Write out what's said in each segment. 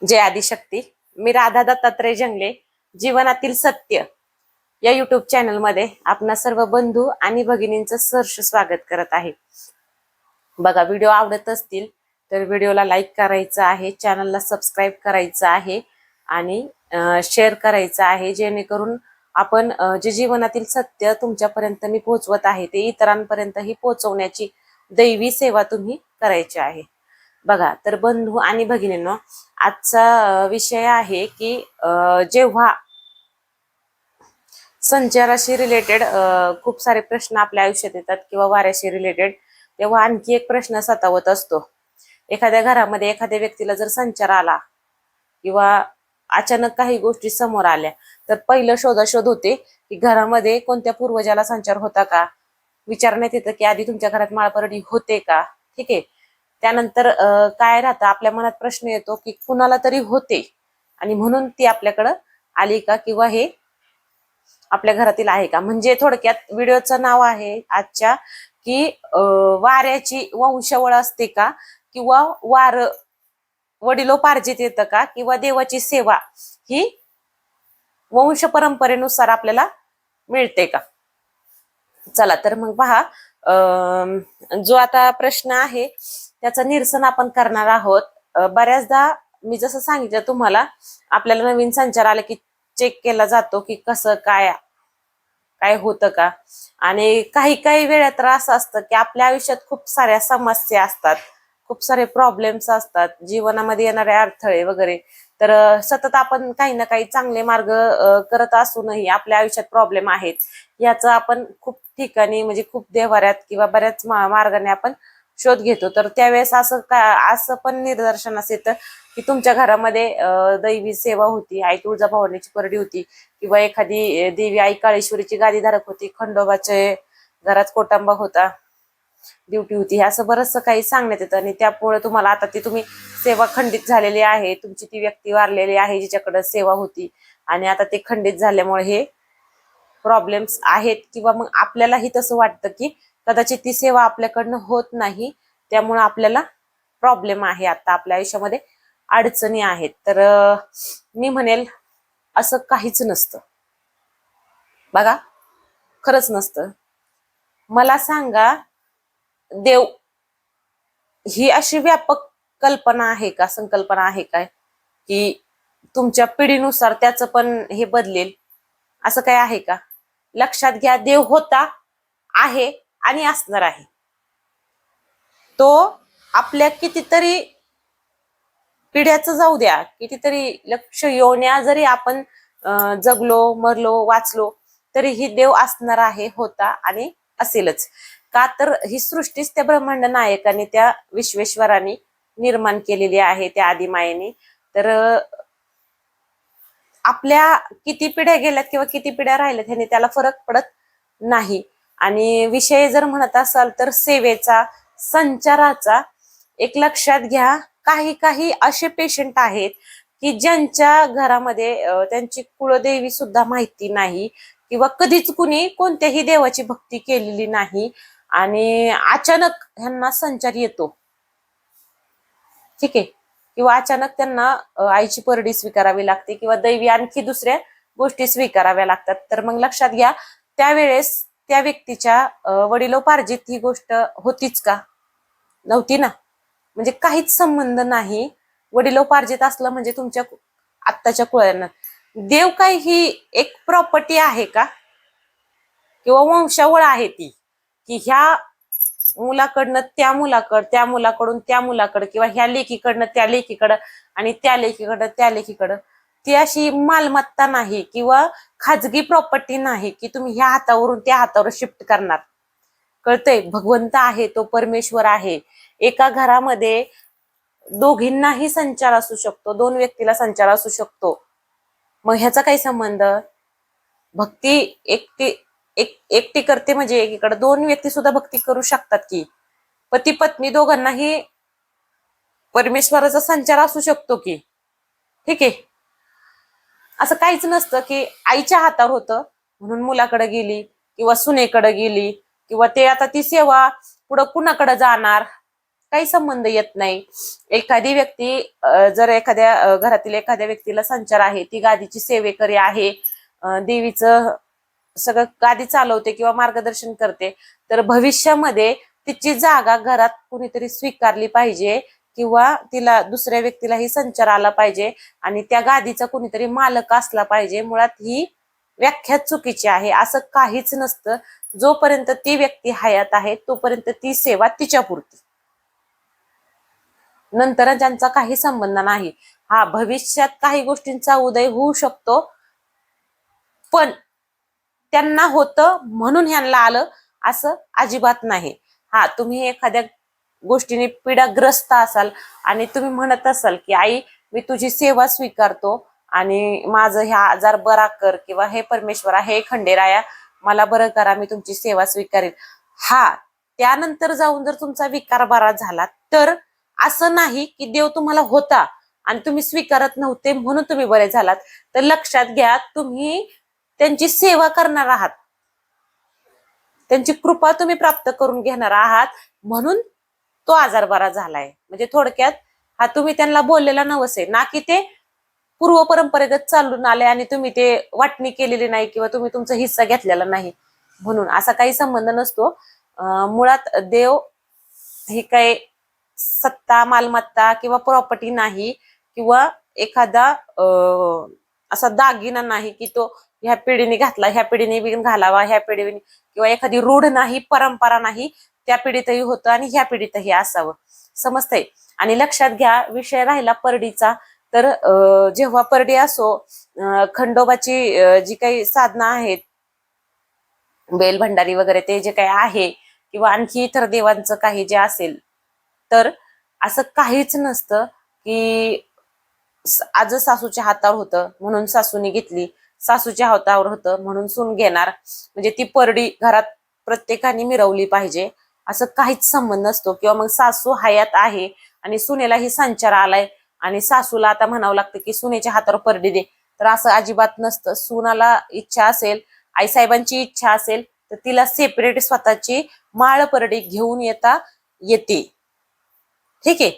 जय आदिशक्ती. मी राधा दत्तात्रय जंगले, जीवनातील सत्य या युट्यूब चॅनल मध्ये आपणा सर्व बंधू आणि भगिनींचं सहर्ष स्वागत करत आहे. बघा, व्हिडिओ आवडत असतील तर व्हिडिओला लाईक करायचं आहे, चॅनलला सबस्क्राईब करायचं आहे आणि शेअर करायचं आहे, जेणेकरून आपण जे जीवनातील सत्य तुमच्यापर्यंत मी पोहोचवत आहे ते इतरांपर्यंतही पोहोचवण्याची दैवी सेवा तुम्ही करायची आहे. बघा, तर बंधू आणि भगिनींनो, आजचा विषय आहे की जेव्हा संचाराशी रिलेटेड खूप सारे प्रश्न आपल्या आयुष्यात येतात किंवा वाऱ्याशी रिलेटेड, तेव्हा आणखी एक प्रश्न सतावत असतो. एखाद्या घरामध्ये एखाद्या व्यक्तीला जर संचार आला किंवा अचानक काही गोष्टी समोर आल्या तर पहिलं शोधाशोध होते की घरामध्ये कोणत्या पूर्वजाला संचार होता का, विचारण्यात येतं की आधी तुमच्या घरात माळपरडी होते का. ठीक आहे. त्यानंतर काय राहतं, आपल्या मनात प्रश्न येतो की कुणाला तरी होते आणि म्हणून ती आपल्याकडं आली का, किंवा हे आपल्या घरातील आहे का. म्हणजे थोडक्यात व्हिडिओचं नाव आहे आजच्या की वाऱ्याची वंशावळ असते का, किंवा वार वडिलोपार्जित येतं का, किंवा देवाची सेवा ही वंश परंपरेनुसार आपल्याला मिळते का. चला तर मग पहा, जो आता प्रश्न आहे त्याचं निरसन आपण करणार आहोत. बऱ्याचदा मी जसं सांगितलं तुम्हाला, आपल्याला नवीन संचार आला की चेक केला जातो की कसं काय काय होतं का. आणि काही काही वेळा तर असं असतं की आपल्या आयुष्यात खूप साऱ्या समस्या असतात, खूप सारे प्रॉब्लेम्स असतात, जीवनामध्ये येणारे अडथळे वगैरे. तर सतत आपण काही ना काही चांगले मार्ग करत असूनही आपल्या आयुष्यात प्रॉब्लेम आहेत, याचं आपण खूप ठिकाणी म्हणजे खूप देवाऱ्यात किंवा बऱ्याच मार्गाने आपण शोध घेतो. तर त्यावेळेस असं पण निदर्शनास येतं की तुमच्या घरामध्ये दैवी सेवा होती, आई तुळजाभवानीची परडी होती, किंवा एखादी देवी आई काळेश्वरीची गादीधारक होती, खंडोबाचे घरात कोटंबा होता, ड्युटी होती, असं बरंचसं काही सांगण्यात येतं. आणि त्यामुळे तुम्हाला आता ती तुम्ही सेवा खंडित झालेली आहे, तुमची ती व्यक्ती वारलेली आहे जिच्याकडे सेवा होती, आणि आता ते खंडित झाल्यामुळे हे प्रॉब्लेम्स आहेत. किंवा मग आपल्यालाही तसं वाटतं की कदाचित ती सेवा आपल्याकडनं होत नाही, त्यामुळे आपल्याला प्रॉब्लेम आहे, आता आपल्या आयुष्यामध्ये अडचणी आहेत. तर मी म्हणेल असं काहीच नसतं. बघा, खरंच नसतं. मला सांगा, देव ही अशी व्यापक कल्पना आहे का, संकल्पना आहे काय की तुमच्या पिढीनुसार त्याचं पण हे बदलेल, असं काय आहे का. लक्षात घ्या, देव होता, आहे आणि असणार आहे. तो आपल्या कितीतरी पिढ्याचं जाऊ द्या, कितीतरी लक्ष योन्या जरी आपण जगलो, मरलो, वाचलो, तरीही देव असणार आहे, होता आणि असेलच. का तर ही सृष्टीच त्या ब्रह्मांड नायकाने, त्या विश्वेश्वराने निर्माण केलेली आहे, त्या आदिमायेने. तर आपल्या किती पिढ्या गेल्यात किंवा किती पिढ्या राहिल्यात ह्याने त्याला फरक पडत नाही. आणि विषय जर म्हणत असाल तर सेवेचा, संचाराचा, एक लक्षात घ्या, काही काही असे पेशंट आहेत की ज्यांच्या घरामध्ये त्यांची कुळदेवी सुद्धा माहिती नाही, किंवा कधीच कुणी कोणत्याही देवाची भक्ती केलेली नाही, आणि अचानक ह्यांना संचार येतो. ठीक आहे. किंवा अचानक त्यांना आईची परडी स्वीकारावी लागते, किंवा दैवी आणखी दुसऱ्या गोष्टी स्वीकाराव्या लागतात. तर मग लक्षात घ्या, त्यावेळेस त्या व्यक्तीच्या वडिलोपार्जित ही गोष्ट होतीच का, नव्हती ना. म्हणजे काहीच संबंध नाही. वडिलोपार्जित असलं म्हणजे तुमच्या आत्ताच्या कुळांना देव काय ही एक प्रॉपर्टी आहे का, किंवा वंशावळ आहे ती की ह्या मुलाकडनं त्या मुलाकडं, त्या मुलाकडून त्या मुलाकडं, किंवा ह्या लेकीकडनं त्या लेकीकडं आणि त्या लेकीकडं त्या लेकीकडं. ती अशी मालमत्ता नाही किंवा खाजगी प्रॉपर्टी नाही की तुम्ही ह्या हातावरून त्या हातावर शिफ्ट करणार. कळतंय, भगवंत आहे, तो परमेश्वर आहे. एका घरामध्ये दोघींनाही संचार असू शकतो, दोन व्यक्तीला संचार असू शकतो. मग ह्याचा काही संबंध. भक्ती एकटी करते म्हणजे एकीकडे दोन व्यक्ती सुद्धा भक्ती करू शकतात की. पती पत्नी दोघांनाही परमेश्वराचा संचार असू शकतो की. ठीक आहे. असं काहीच नसतं की आईच्या हातावर होतं म्हणून मुलाकडे गेली किंवा सुनेकडे गेली, किंवा ते आता ती सेवा पुढं कुणाकडे जाणार, काही संबंध येत नाही. एखादी व्यक्ती जर एखाद्या घरातील एखाद्या व्यक्तीला संचार आहे, ती गादीची सेवेकरी आहे, देवीचं सगळं गादी चालवते किंवा मार्गदर्शन करते, तर भविष्यामध्ये तिची जागा घरात कुणीतरी स्वीकारली पाहिजे किंवा तिला दुसऱ्या व्यक्तीलाही संचार आला पाहिजे आणि त्या गादीचा कुणीतरी मालक असला पाहिजे. मुळात ही व्याख्या चुकीची आहे. असं काहीच नसतं. जोपर्यंत ती व्यक्ती हयात आहे तोपर्यंत ती सेवा तिच्यापुरती, नंतर ज्यांचा काही संबंध नाही. हा, भविष्यात काही गोष्टींचा उदय होऊ शकतो, पण त्यांना होतं म्हणून ह्यांना आलं असं अजिबात नाही. हा, तुम्ही एखाद्या गोष्टीने पीडाग्रस्त असाल आणि तुम्ही म्हणत असाल की आई मी तुझी सेवा स्वीकारतो आणि माझं ह्या आजार बरा कर, किंवा हे परमेश्वरा, हे खंडेराया मला बरं करा, मी तुमची सेवा स्वीकारेल. हा, त्यानंतर जाऊन जर तुमचा विकार बरा झाला तर असं नाही की देव तुम्हाला होता आणि तुम्ही स्वीकारत नव्हते म्हणून तुम्ही बरे झालात. तर लक्षात घ्या, तुम्ही त्यांची सेवा करणार आहात, त्यांची कृपा तुम्ही प्राप्त करून घेणार आहात म्हणून तो आजार बरा झालाय. म्हणजे थोडक्यात हा तुम्ही त्यांना बोललेला नवस आहे ना, की ते पूर्व परंपरेगत चालून आले आणि तुम्ही ते वाटणी केलेली नाही किंवा तुम्ही तुमचा हिस्सा घेतलेला नाही म्हणून. असा काही संबंध नसतो. मुळात देव ही काही सत्ता, मालमत्ता किंवा प्रॉपर्टी नाही, किंवा एखादा असा दागिना नाही की तो ह्या पिढीने घातला, ह्या पिढीने बी घालावा, ह्या पिढीने, किंवा एखादी रूढ नाही, परंपरा नाही, त्या पिढीतही होतं आणि ह्या पिढीतही असावं. समजतंय? आणि लक्षात घ्या, विषय राहिला परडीचा, तर जेव्हा परडी असो, खंडोबाची जी काही साधना आहेत, बेल भंडारी वगैरे ते जे काही आहे, किंवा आणखी इतर देवांचं काही जे असेल, तर असं काहीच नसतं की आज सासूच्या हातावर होतं म्हणून सासूने घेतली, सासूच्या हातावर होतं म्हणून सून घेणार, म्हणजे ती परडी घरात प्रत्येकाने मिरवली पाहिजे, असं काहीच संबंध नसतो. किंवा मग सासू हयात आहे आणि सुनेलाही संचार आलाय आणि सासूला आता म्हणावं लागतं की सुनेच्या हातावर परडी दे, तर असं अजिबात नसतं. सुनाला इच्छा असेल, आईसाहेबांची इच्छा असेल, तर तिला सेपरेट स्वतःची माळ परडी घेऊन येते. ठीक आहे?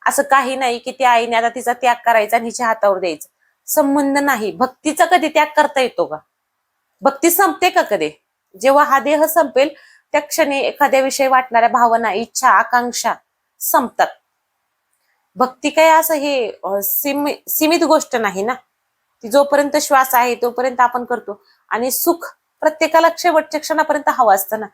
असं काही नाही की त्या आईने आता तिचा त्याग करायचा आणि हिच्या हातावर द्यायचा, संबंध नाही. भक्तीचा कधी त्याग करता येतो का? भक्ती संपते का कधी? जेव्हा हा देह संपेल त्या क्षणी एखाद्या विषयी वाटणाऱ्या भावना, इच्छा, आकांक्षा संपतात. भक्ती काय असं हे सीमित गोष्ट नाही ना, ती जोपर्यंत श्वास आहे तोपर्यंत आपण करतो. आणि सुख प्रत्येकाला शेवटच्या क्षणापर्यंत हवं असतं ना,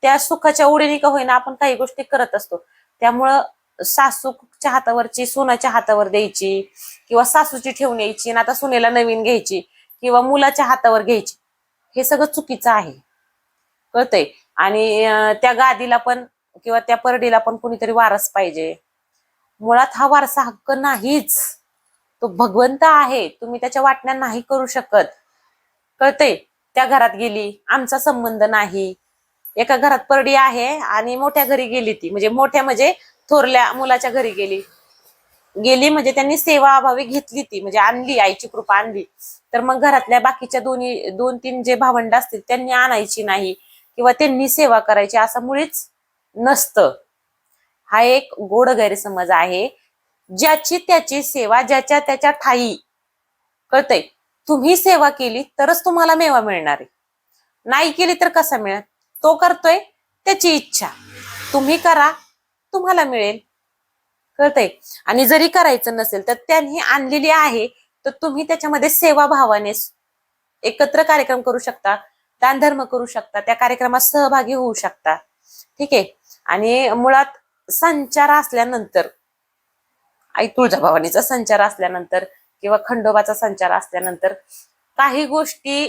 त्या सुखाच्या उडीने का होईना आपण काही गोष्टी करत असतो. त्यामुळं सासूच्या हातावरची सुनाच्या हातावर द्यायची, किंवा सासूची ठेवून यायची आणि आता सुनेला नवीन घ्यायची, किंवा मुलाच्या हातावर घ्यायची, हे सगळं चुकीचं आहे. कळतंय? आणि त्या गादीला पण किंवा त्या परडीला पण कुणीतरी वारस पाहिजे. मुळात हा वारसा हक्क नाहीच, तो भगवंत आहे, तुम्ही त्याच्या वाटण्या नाही करू शकत. कळतंय? त्या घरात गेली, आमचा संबंध नाही. एका घरात परडी आहे आणि मोठ्या घरी गेली, ती म्हणजे मोठ्या म्हणजे थोरल्या मुलाच्या घरी गेली म्हणजे त्यांनी सेवा अभावी घेतली, ती म्हणजे आणली, आईची कृपा आणली. तर मग घरातल्या बाकीच्या दोन तीन जे भावंड असतील त्यांनी आणायची नाही किंवा त्यांनी सेवा करायची असं मुळीच नसतं. हा एक गोड गैरसमज आहे. ज्याची त्याची सेवा ज्याच्या त्याच्या ठाई. कळतंय? तुम्ही सेवा केली तरच तुम्हाला मेवा मिळणार आहे, नाही केली तर कसा मिळेल? तो करतोय त्याची इच्छा, तुम्ही करा, तुम्हाला मिळेल. कळतंय? आणि जरी करायचं नसेल तर त्यांनी आणलेली आहे, तर तुम्ही त्याच्यामध्ये सेवाभावाने एकत्र कार्यक्रम करू शकता, दानधर्म करू शकता, त्या कार्यक्रमात सहभागी होऊ शकता. ठीक आहे? आणि मुळात संचार असल्यानंतर, आई तुळजाभवानीचा संचार असल्यानंतर किंवा खंडोबाचा संचार असल्यानंतर काही गोष्टी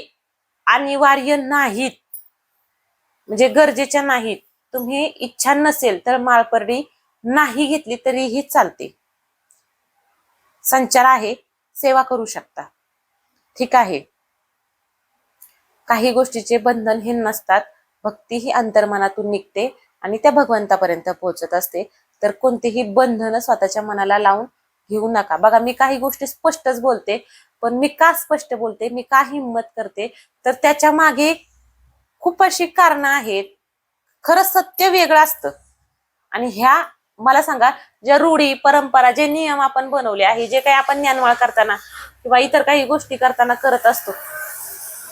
अनिवार्य नाहीत, म्हणजे गरजेच्या नाहीत. तुम्ही इच्छा नसेल तर माळपरडी नाही घेतली तरीही चालते. संचार आहे, सेवा करू शकता. ठीक आहे? काही गोष्टीचे बंधन हे नसतात. भक्ती ही अंतर्मनातून निघते आणि त्या भगवंतापर्यंत पोहोचत असते. तर कोणतेही बंधन स्वतःच्या मनाला लावून घेऊ नका. बघा, मी काही गोष्टी स्पष्टच बोलते, पण मी का स्पष्ट बोलते, मी का हिंमत करते, तर त्याच्या मागे खूप अशी कारणं आहेत. खरं सत्य वेगळं असतं आणि ह्या मला सांगा, ज्या रूढी परंपरा, जे नियम आपण बनवले आहे, जे काही आपण ज्ञानवाळ करताना किंवा इतर काही गोष्टी करताना करत असतो,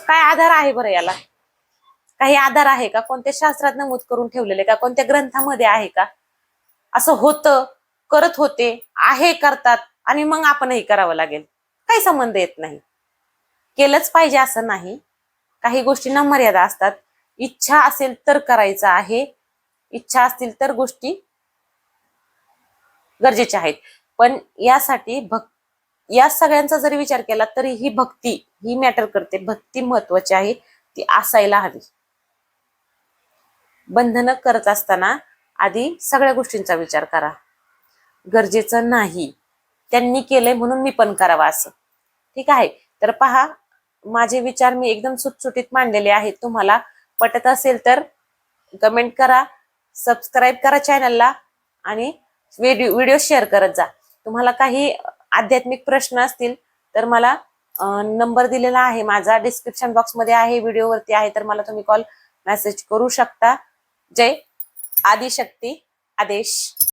काय आधार आहे बरं याला? काही आधार आहे का? कोणत्या शास्त्रात नमूद करून ठेवलेले का? कोणत्या ग्रंथामध्ये आहे का? असं होतं, करत होते, आहे, करतात आणि मग आपणही करावं लागेल, काही संबंध येत नाही. केलंच पाहिजे असं नाही. काही गोष्टींना मर्यादा असतात. इच्छा असेल तर करायचं आहे, इच्छा असतील तर गोष्टी गरजेच्या आहेत. पण यासाठी या सगळ्यांचा जरी विचार केला तरी ही भक्ती ही मॅटर करते. भक्ती महत्वाची आहे, ती असायला हवी. बंधनं करत असताना आधी सगळ्या गोष्टींचा विचार करा. गरजेचं नाही त्यांनी केलंय म्हणून मी पण करावं असं, ठीक आहे? तर पहा, माझे विचार मी एकदम सुटसुटीत मांडलेले आहेत. तुम्हाला पटत असेल तर कमेंट करा, सबस्क्राईब करा चॅनलला आणि व्हिडिओ शेअर करत जा. तुम्हाला काही आध्यात्मिक प्रश्न असतील तर मला नंबर दिलेला आहे माझा, डिस्क्रिप्शन बॉक्समध्ये आहे, व्हिडिओवरती आहे, तर मला तुम्ही कॉल मेसेज करू शकता. जय आदिशक्ती आदेश.